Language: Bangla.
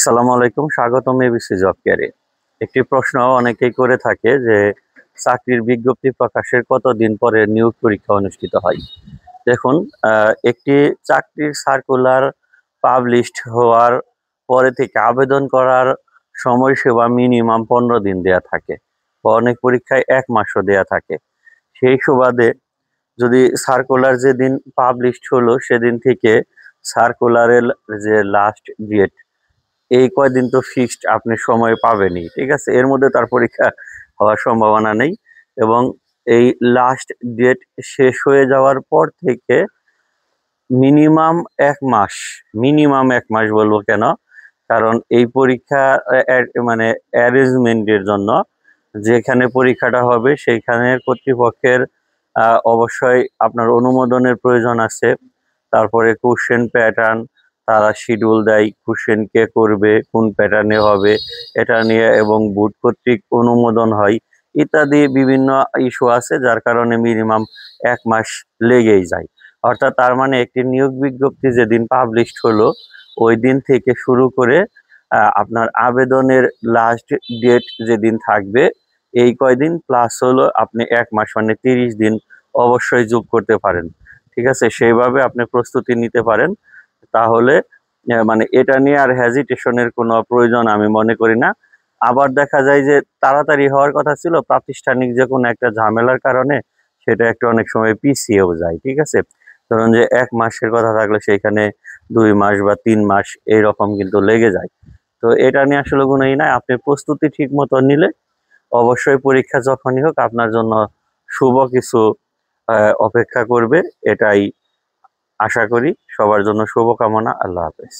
আসসালামু আলাইকুম, স্বাগতম এবিসি জব কেয়ারে। একটি প্রশ্ন অনেকেই করে থাকে যে চাকরির বিজ্ঞপ্তি প্রকাশের কতদিন পরে নিয়োগ পরীক্ষা অনুষ্ঠিত হয়। দেখুন, একটি চাকরির সার্কুলার পাবলিশড হওয়ার পরে থেকে আবেদন করার সময়সীমা মিনিমাম 15 দিন দেয়া থাকে, বা অনেক পরীক্ষায় 1 মাসও দেয়া থাকে। সেই সুবাদে যদি সার্কুলার যেদিন পাবলিশড হলো সেদিন থেকে সার্কুলারের যে লাস্ট ডেট, এই কয়দিন তো ফিক্সড আপনি সময় পাবেনই, ঠিক আছে? এর মধ্যে তার পরীক্ষা হওয়ার সম্ভাবনা নেই। এবং এই লাস্ট ডেট শেষ হয়ে যাওয়ার পর থেকে মিনিমাম 1 মাস, বলবো কেন, কারণ এই পরীক্ষা মানে অ্যারেঞ্জমেন্টের জন্য যেখানে পরীক্ষাটা হবে সেইখানের কর্তৃপক্ষের অবশ্যই আপনার অনুমোদনের প্রয়োজন আছে। তারপরে কোশ্চেন প্যাটার্ন তারা শিডিউল দেয়, কোশ্চেন কে করবে, কোন প্যাটার্নে হবে, এটা নিয়ে, এবং বোর্ড কর্তৃক অনুমোদন হয় ইত্যাদি বিভিন্ন ইস্যু আছে, যার কারণে মিনিমাম 1 মাস লেগেই যায়। অর্থাৎ তার মানে একটি নিয়োগ বিজ্ঞপ্তি যেদিন পাবলিশড হলো ওই দিন থেকে শুরু করে আপনার আবেদনের লাস্ট ডেট যেদিন থাকবে এই কয়দিন প্লাস হলো আপনি 1 মাস মানে 30 দিন অবশ্যই যোগ করতে পারেন, ঠিক আছে? সেইভাবে আপনি প্রস্তুতি নিতে পারেন। তাহলে মানে এটা নিয়ে আর হেজিটেশনের কোনো প্রয়োজন আমি মনে করি না। আবার দেখা যায় যে তাড়াতাড়ি হওয়ার কথা ছিল, প্রাতিষ্ঠানিক যে কোনো একটা ঝামেলার কারণে সেটা একটু অনেক সময় পিছিয়েও যায়, ঠিক আছে? ধরুন যে 1 মাসের কথা থাকলে সেইখানে 2 মাস বা 3 মাস এইরকম কিন্তু লেগে যায়। তো এটা নিয়ে আসলে কোনো নাই, আপনি প্রস্তুতি ঠিক মতো নিলে অবশ্যই পরীক্ষা যখনই হোক আপনার জন্য শুভ কিছু অপেক্ষা করবে, এটাই আশা করি। সবার জন্য শুভকামনা। আল্লাহ হাফেজ।